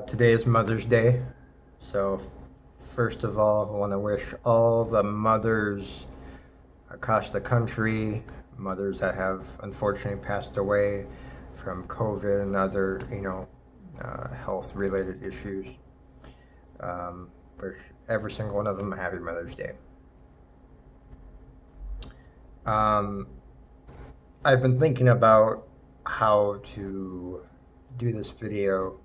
Today is Mother's Day. So, first of all, I want to wish all the mothers across the country, mothers that have unfortunately passed away from COVID and other, health related issues. Wish every single one of them a happy Mother's Day. Um, I've been thinking about how to do this video,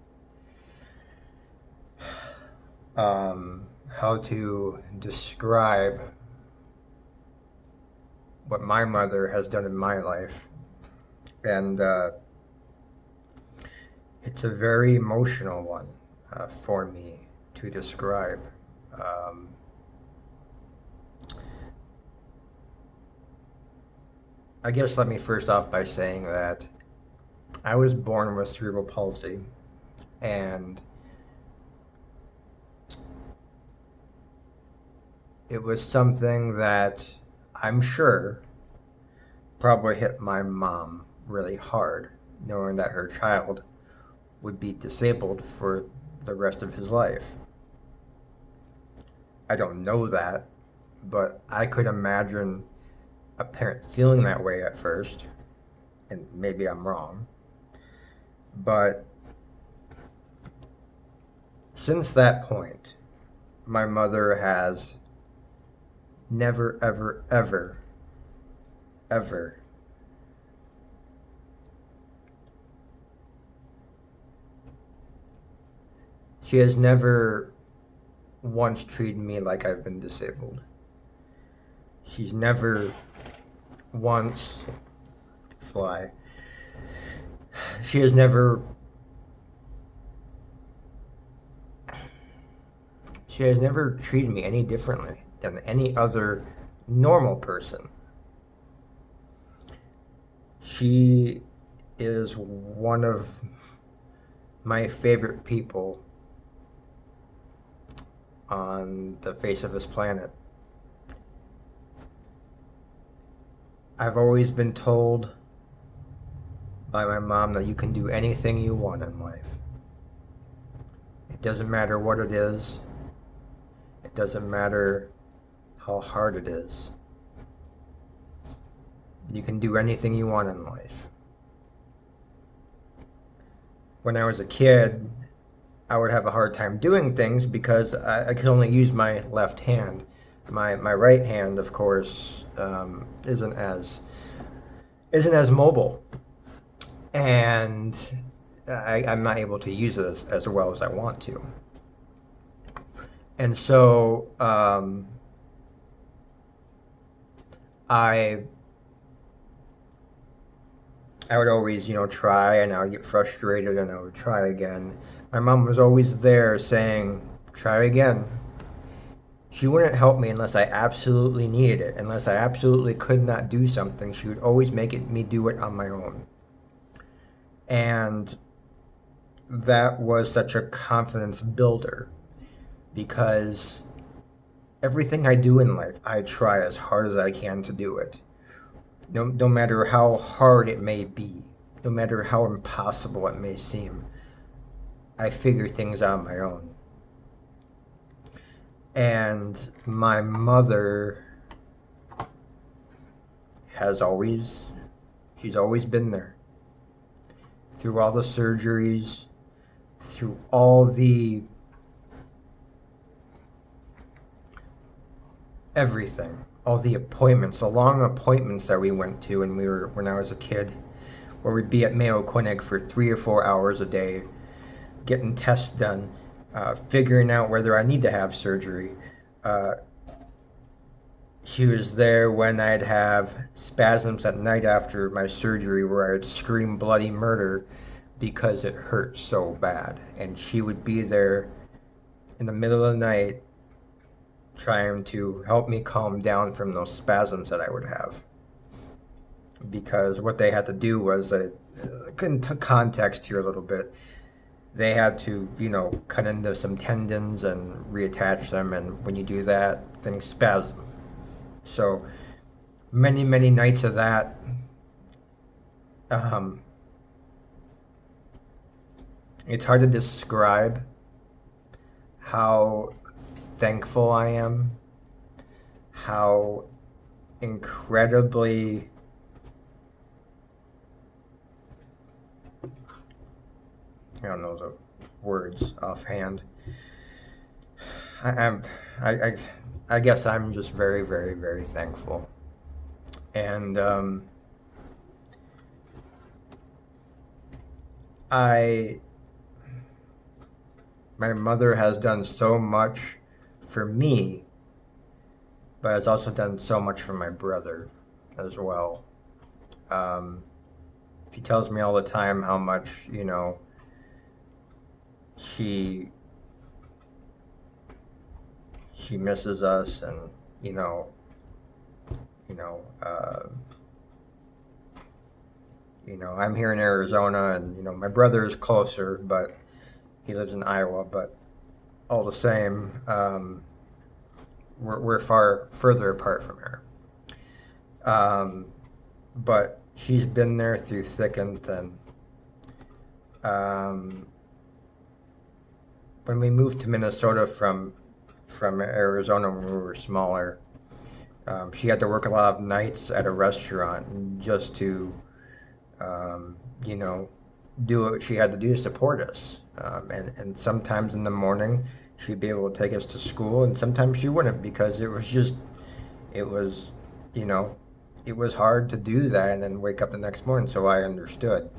how to describe what my mother has done in my life. And it's a very emotional one for me to describe. Um, I guess let me first off by saying that I was born with cerebral palsy, and it was something that I'm sure probably hit my mom really hard, knowing that her child would be disabled for the rest of his life. I don't know that, but I could imagine a parent feeling that way at first, and maybe I'm wrong. But since that point, my mother has never, ever, ever, ever she has never once treated me like I've been disabled. She's never once fly. She has never she has never treated me any differently than any other normal person. She is one of my favorite people on the face of this planet. I've always been told by my mom that you can do anything you want in life. It doesn't matter what it is. It doesn't matter how hard it is. You can do anything you want in life. When I was a kid, I would have a hard time doing things because I could only use my left hand. My right hand, of course, isn't as mobile, and I'm not able to use it as well as I want to. And so I I would always, try, and I would get frustrated and I would try again. My mom was always there saying, try again. She wouldn't help me unless I absolutely needed it. Unless I absolutely could not do something, she would always me do it on my own. And that was such a confidence builder because everything I do in life, I try as hard as I can to do it. No matter how hard it may be, no matter how impossible it may seem, I figure things out on my own. And my mother she's always been there. Through all the surgeries, through all the everything, all the appointments, the long appointments that we went to when I was a kid, where we'd be at Mayo Clinic for 3 or 4 hours a day, getting tests done, figuring out whether I need to have surgery. Uh, she was there when I'd have spasms at night after my surgery where I'd scream bloody murder because it hurt so bad. And she would be there in the middle of the night trying to help me calm down from those spasms that I would have. Because what they had to do was, context here a little bit, they had to, cut into some tendons and reattach them, and when you do that, things spasm. So many, many nights of that, um, It's hard to describe how thankful I am, how incredibly, I don't know the words offhand. I, I'm, I, I, I guess I'm just very, very, very thankful. And I, my mother has done so much for me, but has also done so much for my brother as well. Um, she tells me all the time how much, she she misses us, and you know, you know, uh, I'm here in Arizona, and my brother is closer, but he lives in Iowa. But all the same, we're far further apart from her. Um, but she's been there through thick and thin. Um, when we moved to Minnesota from Arizona when we were smaller, she had to work a lot of nights at a restaurant just to, um, you know, do what she had to do to support us. And sometimes in the morning, she'd be able to take us to school, and sometimes she wouldn't because it was, you know, it was hard to do that and then wake up the next morning. So I understood.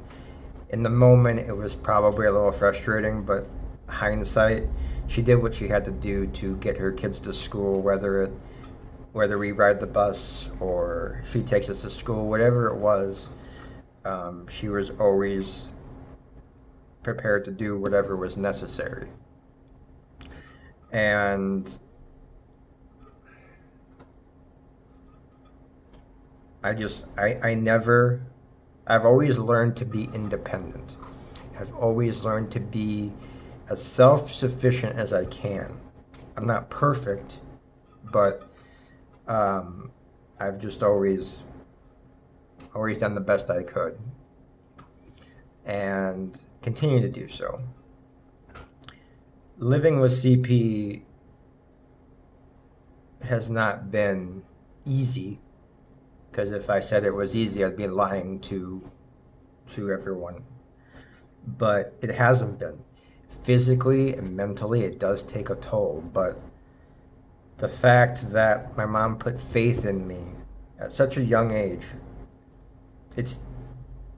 In the moment, it was probably a little frustrating, but hindsight, she did what she had to do to get her kids to school, whether we ride the bus or she takes us to school, whatever it was. She was always prepared to do whatever was necessary. And I never, I've always learned to be independent. I've always learned to be as self sufficient as I can. I'm not perfect, but um, I've just always done the best I could and continue to do so. Living with CP has not been easy, because if I said it was easy, I'd be lying to everyone. But it hasn't been. Physically and mentally, it does take a toll. But the fact that my mom put faith in me at such a young age, it's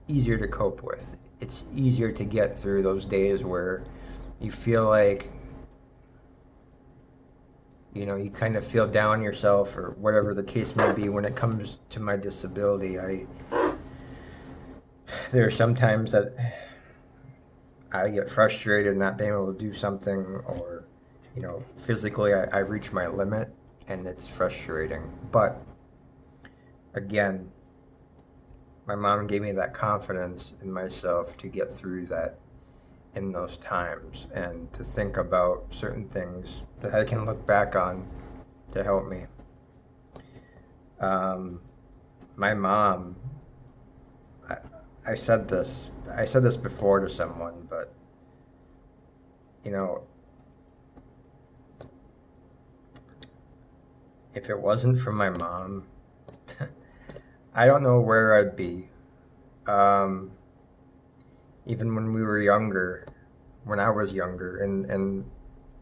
easier to cope with. It's easier to get through those days where you feel like, you kind of feel down yourself or whatever the case may be. When it comes to my disability, there are some times that I get frustrated not being able to do something, or physically I reach my limit, and it's frustrating. But again, my mom gave me that confidence in myself to get through that in those times, and to think about certain things that I can look back on to help me. Um, my mom, I, I said this before to someone, but you know, if it wasn't for my mom, I don't know where I'd be. Um, Even when we were younger, when I was younger in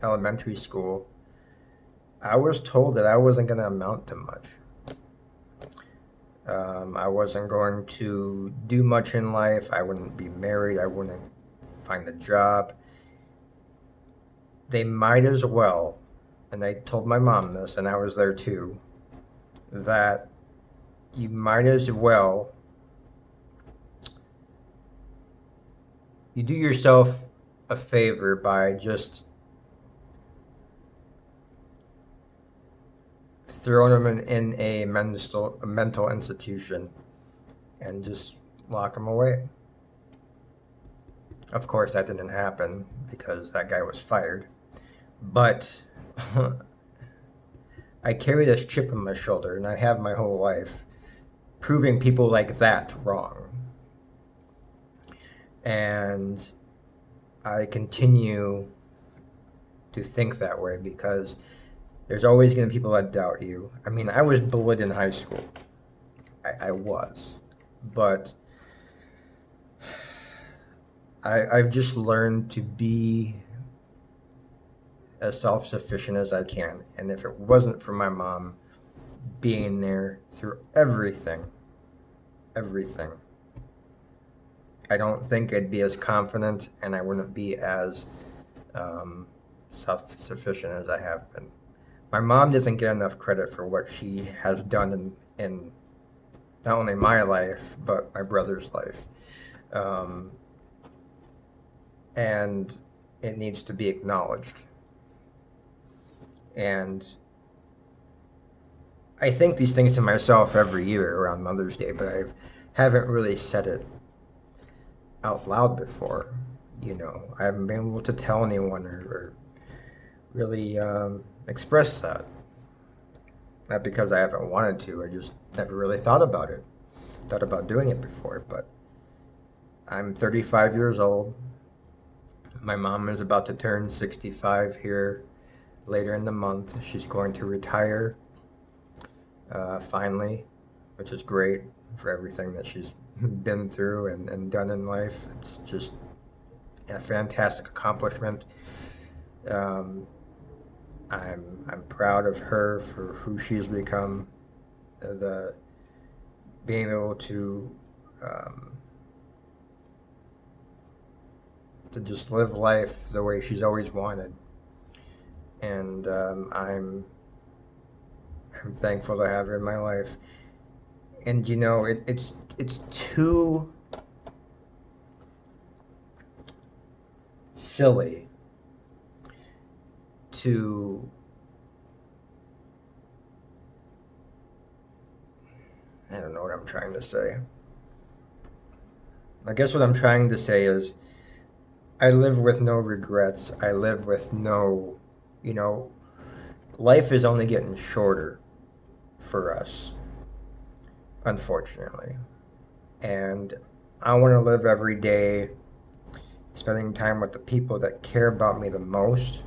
elementary school, I was told that I wasn't going to amount to much. I wasn't going to do much in life. I wouldn't be married. I wouldn't find a job. They might as well, and I told my mom this, and I was there too, that you might as well, you do yourself a favor by just throwing them in a mental institution and just lock them away. Of course, that didn't happen because that guy was fired. But I carry this chip on my shoulder, and I have my whole life, proving people like that wrong. And I continue to think that way because there's always going to be people that doubt you. I mean, I was bullied in high school. I was. But I've just learned to be as self-sufficient as I can. And if it wasn't for my mom being there through everything, I don't think I'd be as confident and I wouldn't be as self-sufficient as I have been. My mom doesn't get enough credit for what she has done in not only my life, but my brother's life. And it needs to be acknowledged. And I think these things to myself every year around Mother's Day, but I haven't really said it out loud before. I haven't been able to tell anyone or really express that. Not because I haven't wanted to, I just never really thought about it. Thought about doing it before, but I'm 35 years old. My mom is about to turn 65 here later in the month. She's going to retire finally, which is great for everything that she's been through and done in life. It's just a fantastic accomplishment. I'm proud of her for who she's become. Being able to just live life the way she's always wanted, and I'm thankful to have her in my life. And it's too silly to I don't know what I'm trying to say. I guess what I'm trying to say is I live with no regrets. I live with no, life is only getting shorter for us, unfortunately. And I want to live every day spending time with the people that care about me the most.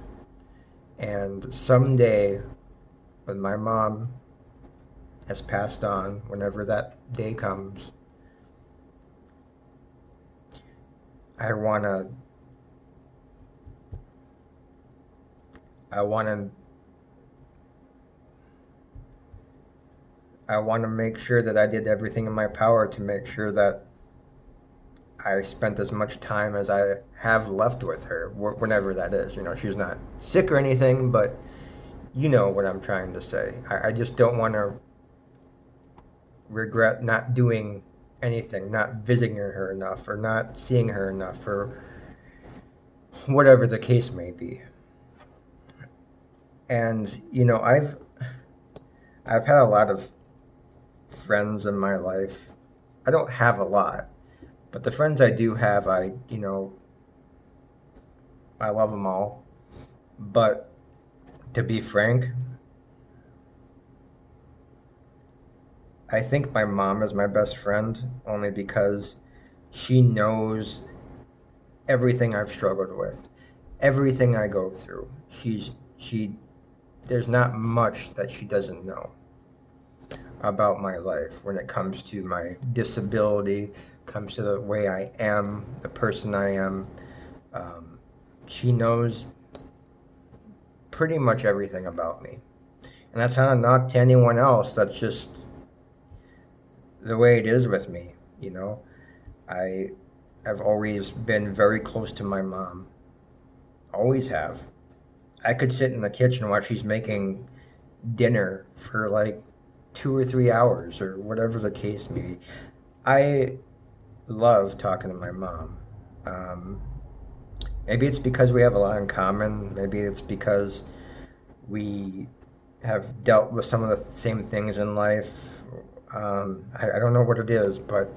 And someday, when my mom has passed on, whenever that day comes, I want to make sure that I did everything in my power to make sure that I spent as much time as I have left with her, whenever that is. She's not sick or anything, but you know what I'm trying to say. I just don't want to regret not doing anything, not visiting her enough, or not seeing her enough, or whatever the case may be. And I've had a lot of friends in my life. I don't have a lot, but the friends I do have, I love them all. But to be frank, I think my mom is my best friend only because she knows everything I've struggled with, everything I go through. There's not much that she doesn't know about my life when it comes to my disability, comes to the way I am, the person I am. She knows pretty much everything about me. And that's not a knock to anyone else. That's just the way it is with me, I've always been very close to my mom. Always have. I could sit in the kitchen while she's making dinner for like 2 or 3 hours or whatever the case may be. I love talking to my mom. Maybe it's because we have a lot in common. Maybe it's because we have dealt with some of the same things in life. I don't know what it is, but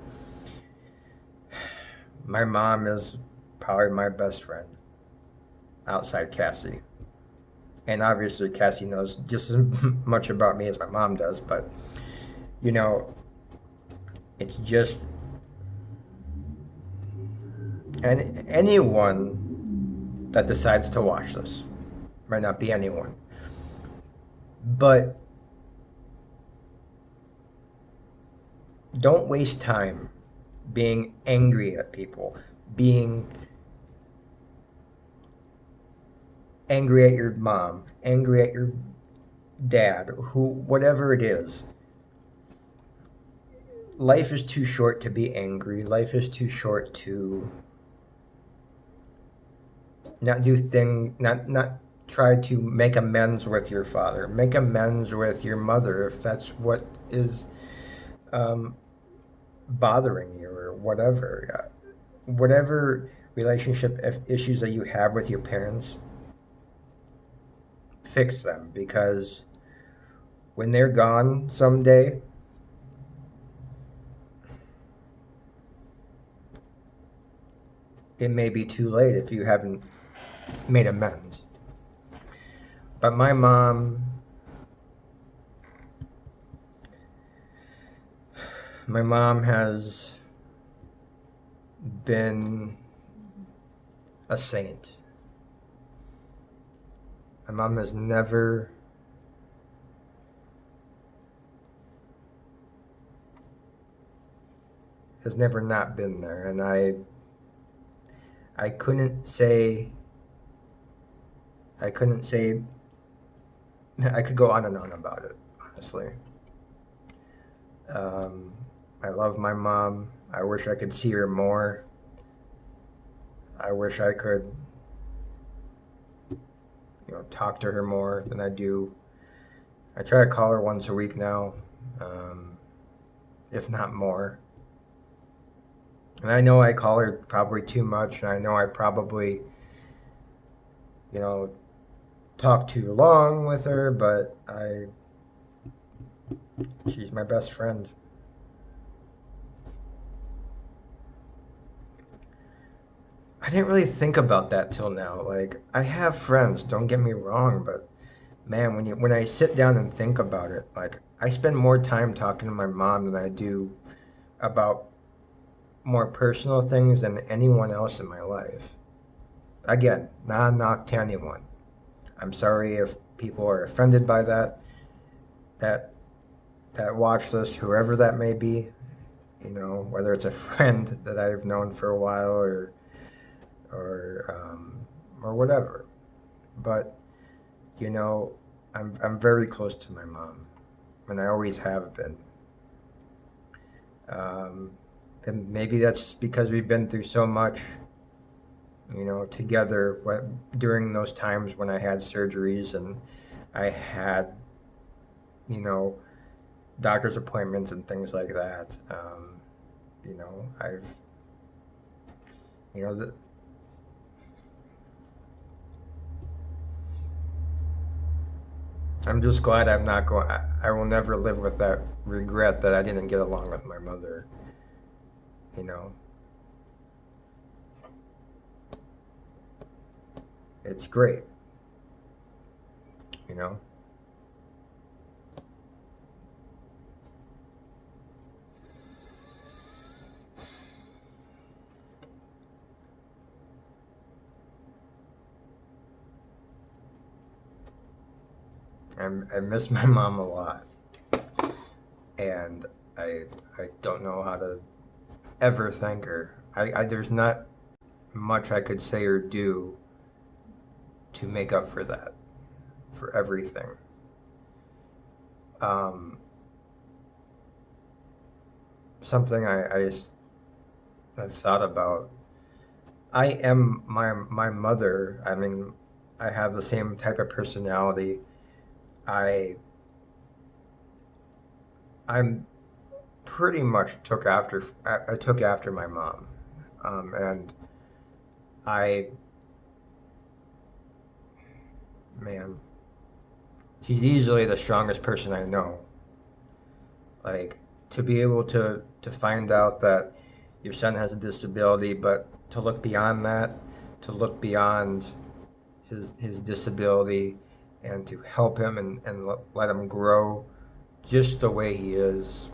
my mom is probably my best friend outside Cassie. And obviously Cassie knows just as much about me as my mom does, but it's just, and anyone that decides to watch this. Might not be anyone. But don't waste time being angry at people, being angry at your mom, angry at your dad, whatever it is. Life is too short to be angry. Life is too short to not try to make amends with your father. Make amends with your mother if that's what is um, bothering you or whatever. Whatever relationship issues that you have with your parents, fix them, because when they're gone someday, it may be too late if you haven't made amends. But my mom has been a saint. My mom has never not been there, and I couldn't say I could go on and on about it, honestly. I love my mom. I wish I could see her more. I wish I could, talk to her more than I do. I try to call her once a week now, if not more. And I know I call her probably too much, and I know I probably, talk too long with her, but she's my best friend. I didn't really think about that till now. Like, I have friends, don't get me wrong, but man, when I sit down and think about it, like, I spend more time talking to my mom than I do about more personal things than anyone else in my life. Again, not a knock to anyone. I'm sorry if people are offended by that watch this, whoever that may be, whether it's a friend that I've known for a while or whatever. But I'm very close to my mom, and I always have been. And maybe that's because we've been through so much, together during those times when I had surgeries and I had, doctor's appointments and things like that. I've, the, I'm just glad I'm not going. I will never live with that regret that I didn't get along with my mother. You know, it's great. You know, I miss my mom a lot, and I don't know how to ever thank her. There's not much I could say or do to make up for that, for everything. Um, Something I've thought about. I am my mother. I mean, I have the same type of personality. I I'm pretty much I took after my mom, and I man, she's easily the strongest person I know. Like, to be able to find out that your son has a disability, but to look beyond that, to look beyond his disability, and to help him and let him grow just the way he is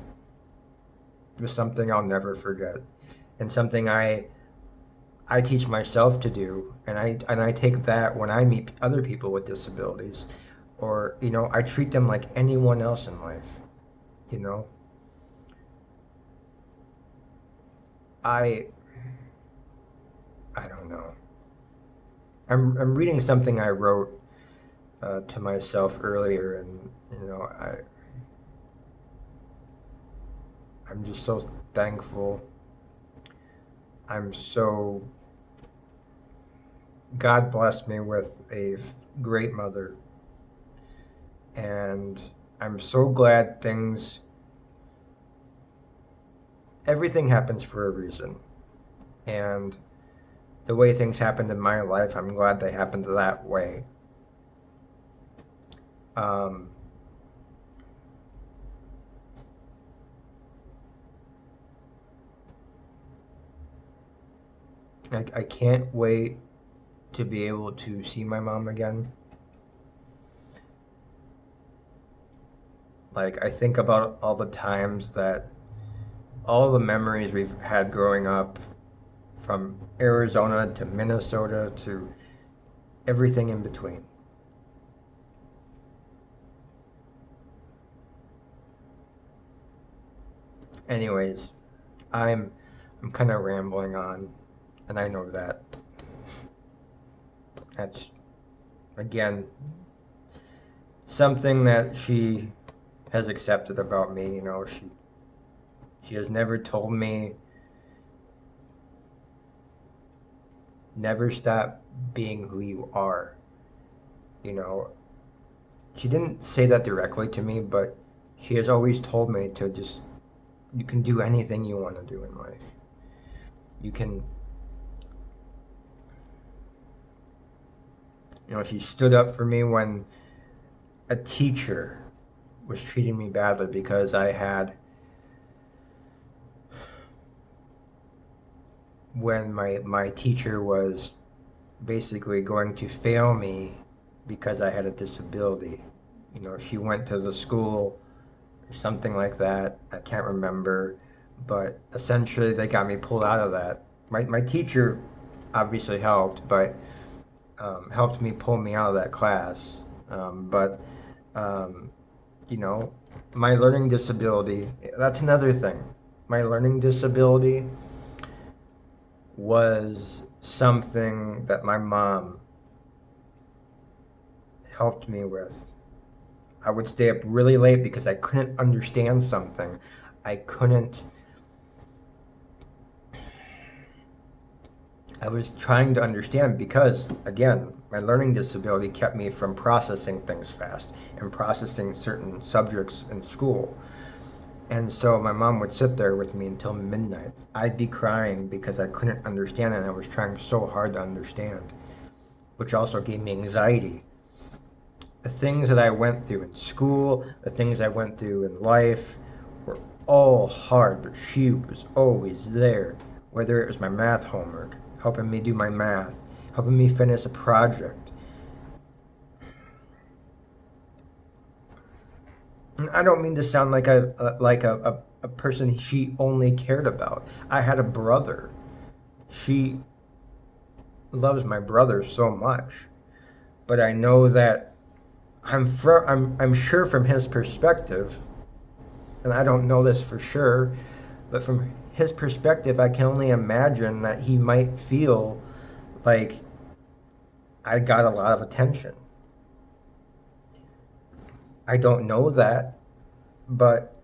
something I'll never forget, and something I teach myself to do, and I take that when I meet other people with disabilities, or I treat them like anyone else in life. You know, I I don't know. I'm reading something I wrote to myself earlier, and I'm just so thankful. I'm so God blessed me with a great mother, and I'm so glad everything happens for a reason. And the way things happened in my life, I'm glad they happened that way. Um, I can't wait to be able to see my mom again. Like, I think about all the times that all the memories we've had growing up, from Arizona to Minnesota to everything in between. Anyways, I'm I'm kind of rambling on, and I know that. That's again something that she has accepted about me. She has never told me never stop being who you are. You know, she didn't say that directly to me, but she has always told me to just you can do anything you want to do in life. You can, she stood up for me when a teacher was treating me badly because I had when my teacher was basically going to fail me because I had a disability. She went to the school or something like that. I can't remember, but essentially they got me pulled out of that. My teacher obviously helped, but helped me pull me out of that class. But um, you know, my learning disability, that's another thing. My learning disability was something that my mom helped me with. I would stay up really late because I couldn't understand something. I couldn't, I was trying to understand because, again, my learning disability kept me from processing things fast and processing certain subjects in school. And so my mom would sit there with me until midnight. I'd be crying because I couldn't understand it and I was trying so hard to understand, which also gave me anxiety. The things that I went through in school, the things I went through in life were all hard, but she was always there. Whether it was my math homework, helping me do my math, helping me finish a project. I don't mean to sound like a person she only cared about. I had a brother. She loves my brother so much, but I know that I'm sure from his perspective, and I don't know this for sure, but from his perspective, I can only imagine that he might feel like I got a lot of attention. I don't know that, but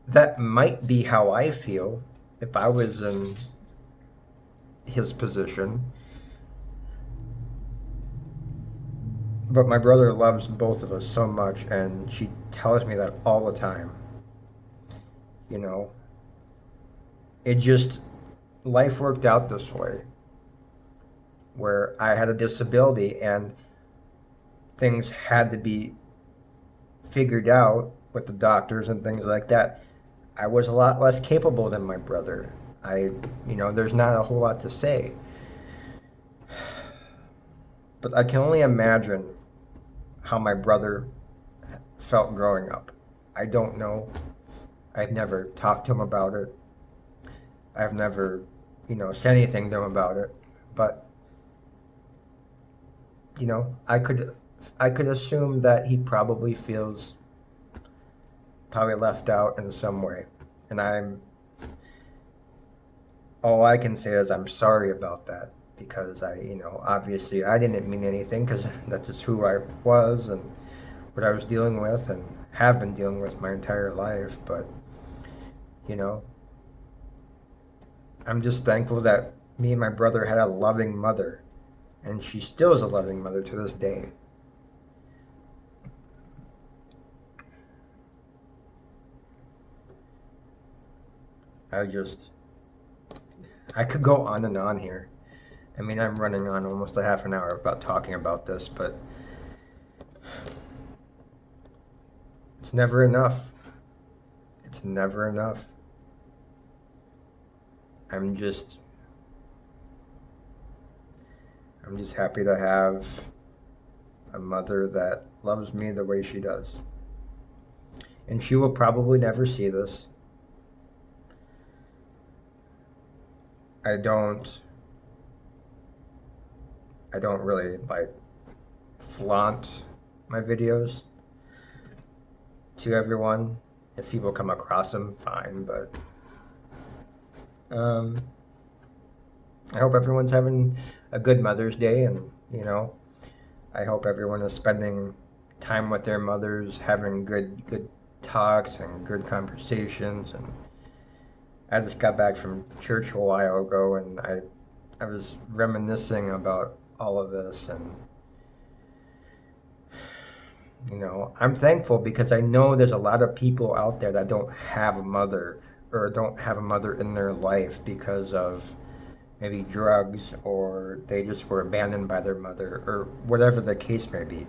that might be how I feel if I was in his position. But my brother loves both of us so much, and she tells me that all the time. You know, it just, life worked out this way where I had a disability and things had to be figured out with the doctors and things like that. I was a lot less capable than my brother. There's not a whole lot to say. But I can only imagine how my brother felt growing up. I don't know. I've never talked to him about it. I've never say anything to him about it. But, I could assume that he probably left out in some way. And all I can say is I'm sorry about that because obviously I didn't mean anything because that's just who I was and what I was dealing with and have been dealing with my entire life. But, you know, I'm just thankful that me and my brother had a loving mother, and she still is a loving mother to this day. I just, I could go on and on here. I mean, I'm running on almost a half an hour about talking about this, but it's never enough. It's never enough. I'm just, I'm just happy to have a mother that loves me the way she does. And she will probably never see this. I don't I don't really like flaunt my videos to everyone. If people come across them, fine, but um, I hope everyone's having a good Mother's Day, and I hope everyone is spending time with their mothers, having good talks and good conversations. And I just got back from church a while ago, and I was reminiscing about all of this, and I'm thankful because I know there's a lot of people out there that don't have a mother or don't have a mother in their life because of maybe drugs or they just were abandoned by their mother or whatever the case may be.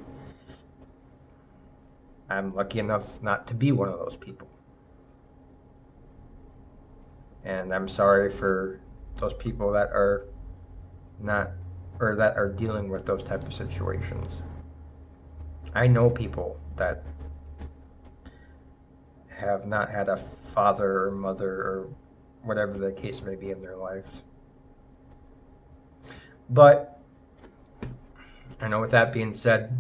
I'm lucky enough not to be one of those people. And I'm sorry for those people that are not or that are dealing with those type of situations. I know people that have not had a father or mother or whatever the case may be in their lives. But I know with that being said,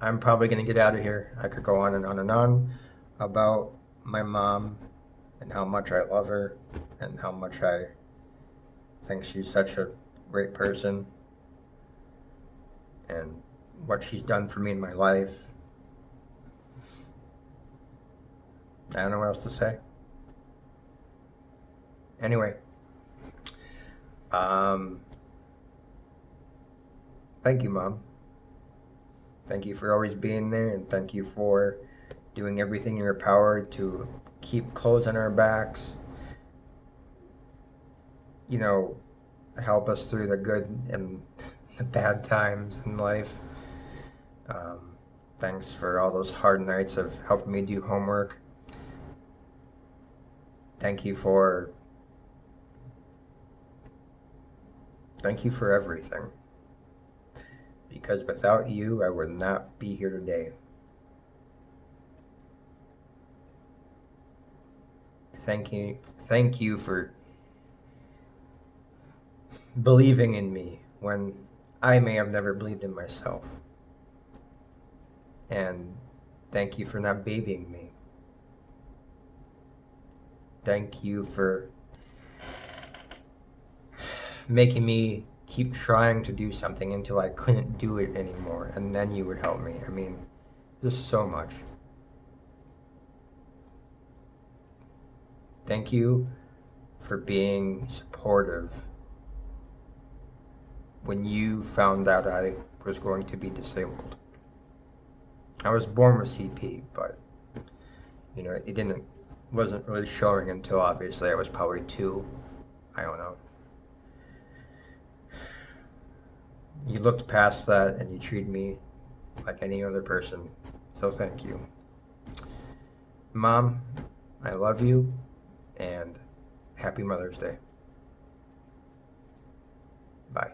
I'm probably going to get out of here. I could go on and on and on about my mom and how much I love her and how much I think she's such a great person and what she's done for me in my life. I don't know what else to say. Anyway, um, thank you, Mom. Thank you for always being there, and thank you for doing everything in your power to keep clothes on our backs, help us through the good and the bad times in life. Um, Thanks for all those hard nights of helping me do homework. Thank you for everything. Because without you, I would not be here today. Thank you for believing in me when I may have never believed in myself. And thank you for not babying me. Thank you for making me keep trying to do something until I couldn't do it anymore, and then you would help me. I mean, just so much. Thank you for being supportive when you found out I was going to be disabled. I was born with CP, but it wasn't really showing until obviously I was probably 2. I don't know. You looked past that and you treated me like any other person, so thank you. Mom, I love you, and happy Mother's Day. Bye.